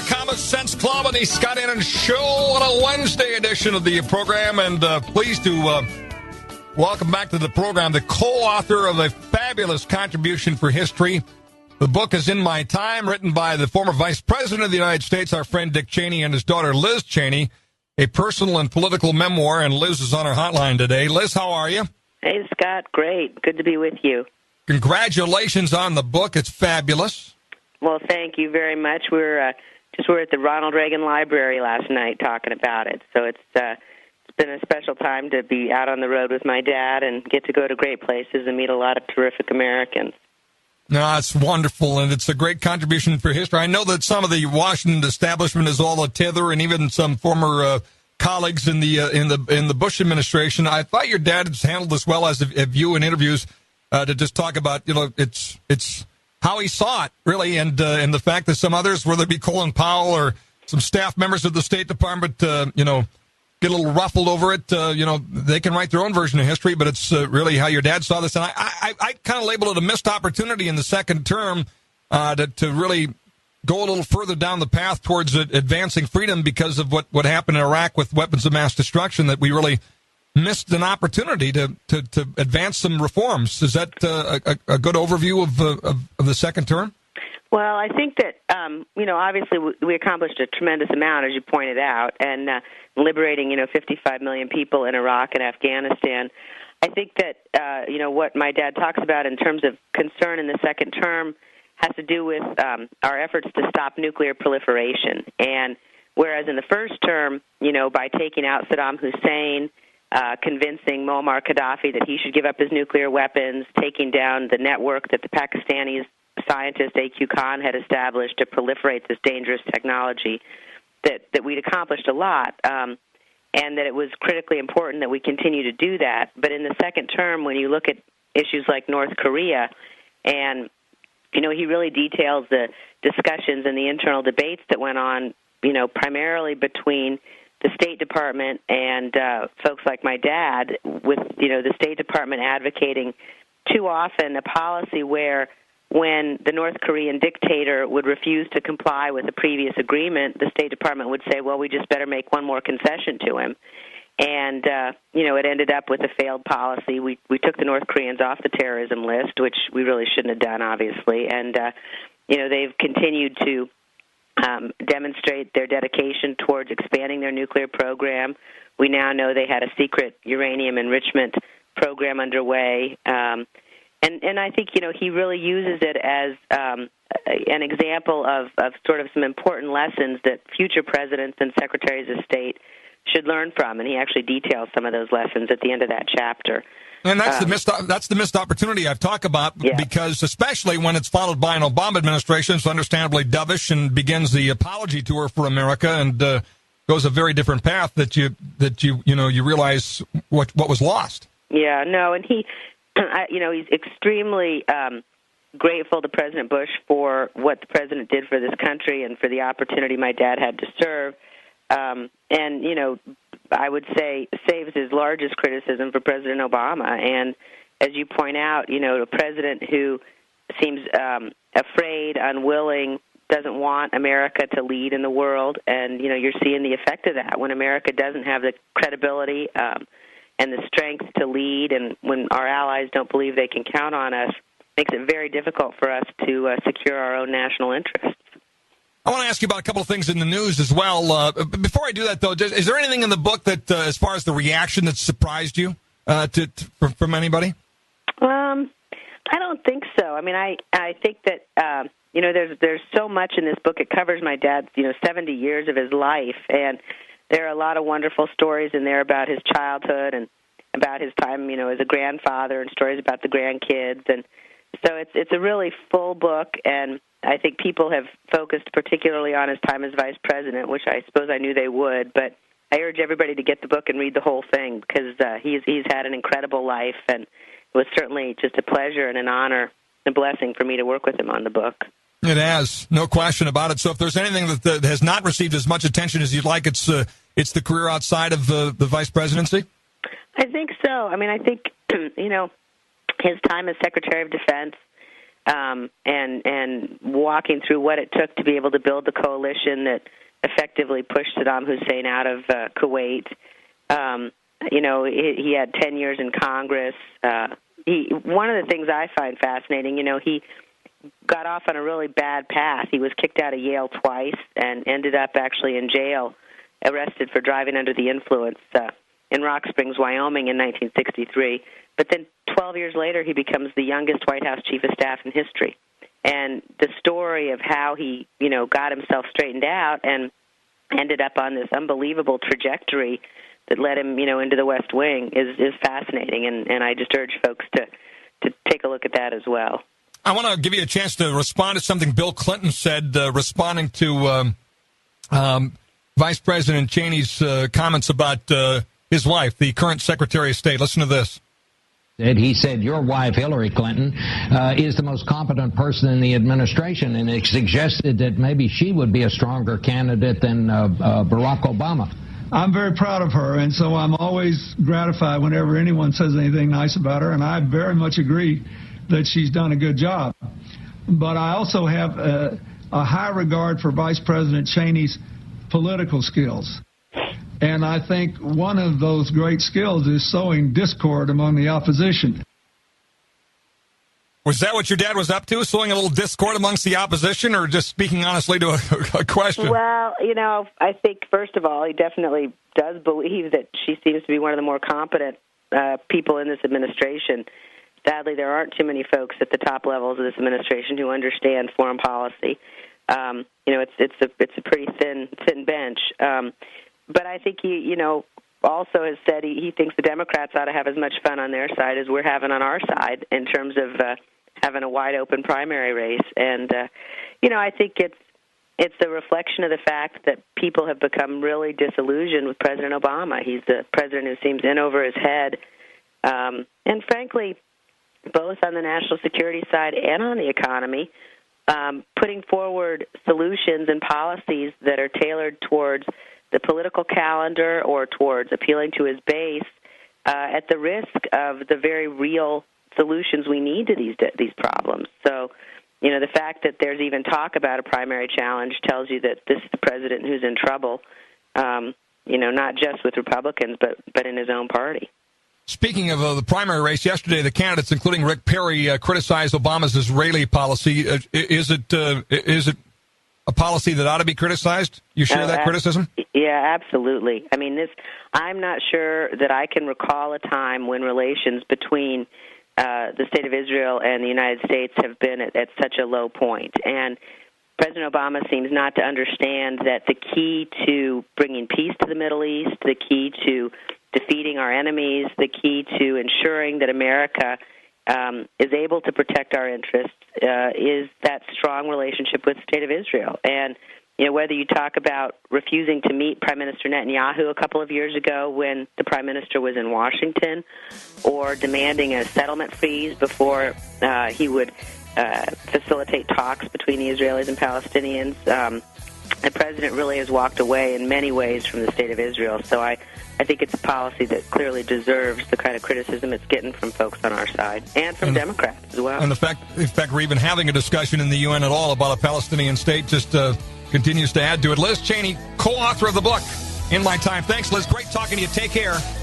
the Common Sense Club on the Scott Annan Show on a Wednesday edition of the program. And pleased to welcome back to the program the co-author of a fabulous contribution for history. The book is In My Time, written by the former Vice President of the United States, our friend Dick Cheney, and his daughter Liz Cheney, a personal and political memoir. And Liz is on our hotline today. Liz, how are you? Hey, Scott. Great. Good to be with you. Congratulations on the book. It's fabulous. Well, thank you very much. We're at the Ronald Reagan Library last night talking about it. So it's been a special time to be out on the road with my dad and get to go to great places and meet a lot of terrific Americans. No, it's wonderful, and it's a great contribution for history. I know that some of the Washington establishment is all a tether, and even some former colleagues in the Bush administration. I thought your dad has handled this well, as have you in interviews, to just talk about it's how he saw it really, and the fact that some others, whether it be Colin Powell or some staff members of the State Department, get a little ruffled over it. They can write their own version of history, but it's really how your dad saw this. And I kind of label it a missed opportunity in the second term to really go a little further down the path towards advancing freedom because of what happened in Iraq with weapons of mass destruction, that we really missed an opportunity to advance some reforms. Is that a good overview of the second term? Well, I think that, obviously we accomplished a tremendous amount, as you pointed out, and liberating, 55 million people in Iraq and Afghanistan. I think that, what my dad talks about in terms of concern in the second term has to do with our efforts to stop nuclear proliferation. And whereas in the first term, by taking out Saddam Hussein, convincing Muammar Gaddafi that he should give up his nuclear weapons, taking down the network that the Pakistanis scientist A.Q. Khan had established to proliferate this dangerous technology, that we'd accomplished a lot, and that it was critically important that we continue to do that. But in the second term, when you look at issues like North Korea, and, he really details the discussions and the internal debates that went on, primarily between the State Department and folks like my dad, with, the State Department advocating too often a policy where when the North Korean dictator would refuse to comply with the previous agreement, the State Department would say, well, we just better make one more concession to him. And, it ended up with a failed policy. We took the North Koreans off the terrorism list, which we really shouldn't have done, obviously. And, they've continued to demonstrate their dedication towards expanding their nuclear program. We now know they had a secret uranium enrichment program underway. And I think, he really uses it as an example of sort of some important lessons that future presidents and secretaries of state should learn from. And he actually details some of those lessons at the end of that chapter. And that's the missed opportunity I've talked about, because especially when it's followed by an Obama administration, it's understandably dovish and begins the apology tour for America and goes a very different path that you realize what was lost. Yeah, no, and he's extremely grateful to President Bush for what the president did for this country and for the opportunity my dad had to serve. I would say saves his largest criticism for President Obama. And as you point out, a president who seems afraid, unwilling, doesn't want America to lead in the world. And, you're seeing the effect of that when America doesn't have the credibility and the strength to lead, and when our allies don't believe they can count on us, makes it very difficult for us to secure our own national interests. I want to ask you about a couple of things in the news as well. Before I do that, though, is there anything in the book that, as far as the reaction, that surprised you from anybody? I don't think so. I mean, I think that there's so much in this book. It covers my dad's 70 years of his life, and there are a lot of wonderful stories in there about his childhood and about his time, as a grandfather, and stories about the grandkids. And so it's a really full book, and I think people have focused particularly on his time as vice president, which I suppose I knew they would. But I urge everybody to get the book and read the whole thing, because he's had an incredible life, and it was certainly just a pleasure and an honor and blessing for me to work with him on the book. It has, no question about it. So if there's anything that has not received as much attention as you'd like, it's the career outside of the vice presidency? I think so. I mean, I think, his time as Secretary of Defense, and walking through what it took to be able to build the coalition that effectively pushed Saddam Hussein out of Kuwait. He had 10 years in Congress. One of the things I find fascinating, he got off on a really bad path. He was kicked out of Yale twice and ended up actually in jail, arrested for driving under the influence in Rock Springs, Wyoming in 1963. But then 12 years later, he becomes the youngest White House chief of staff in history. And the story of how he, got himself straightened out and ended up on this unbelievable trajectory that led him, into the West Wing is fascinating. And I just urge folks to take a look at that as well. I want to give you a chance to respond to something Bill Clinton said, responding to Vice President Cheney's comments about his wife, the current Secretary of State. Listen to this. He said, your wife, Hillary Clinton, is the most competent person in the administration, and it suggested that maybe she would be a stronger candidate than Barack Obama. I'm very proud of her, and so I'm always gratified whenever anyone says anything nice about her, and I very much agree that she's done a good job. But I also have a high regard for Vice President Cheney's political skills. And I think one of those great skills is sowing discord among the opposition. Was that what your dad was up to, sowing a little discord amongst the opposition, or just speaking honestly to a question? Well, I think, first of all, he definitely does believe that she seems to be one of the more competent people in this administration. Sadly, there aren't too many folks at the top levels of this administration who understand foreign policy. It's a pretty thin bench. But I think he, also has said he thinks the Democrats ought to have as much fun on their side as we're having on our side in terms of having a wide open primary race. And I think it's a reflection of the fact that people have become really disillusioned with President Obama. He's the president who seems in over his head, and frankly, both on the national security side and on the economy, putting forward solutions and policies that are tailored towards the political calendar or towards appealing to his base at the risk of the very real solutions we need to these problems. So, the fact that there's even talk about a primary challenge tells you that this is the president who's in trouble, not just with Republicans, but in his own party. Speaking of the primary race, yesterday the candidates, including Rick Perry, criticized Obama's Israeli policy. Is it a policy that ought to be criticized? You share that criticism? Yeah, absolutely. I mean, I'm not sure that I can recall a time when relations between the State of Israel and the United States have been at such a low point. And President Obama seems not to understand that the key to bringing peace to the Middle East, the key to defeating our enemies, the key to ensuring that America is able to protect our interests is that strong relationship with the State of Israel. And, whether you talk about refusing to meet Prime Minister Netanyahu a couple of years ago when the Prime Minister was in Washington, or demanding a settlement freeze before he would facilitate talks between the Israelis and Palestinians, the President really has walked away in many ways from the State of Israel. So I think it's a policy that clearly deserves the kind of criticism it's getting from folks on our side and from Democrats as well. And the fact we're even having a discussion in the UN at all about a Palestinian state just continues to add to it. Liz Cheney, co-author of the book, In My Time. Thanks, Liz. Great talking to you. Take care.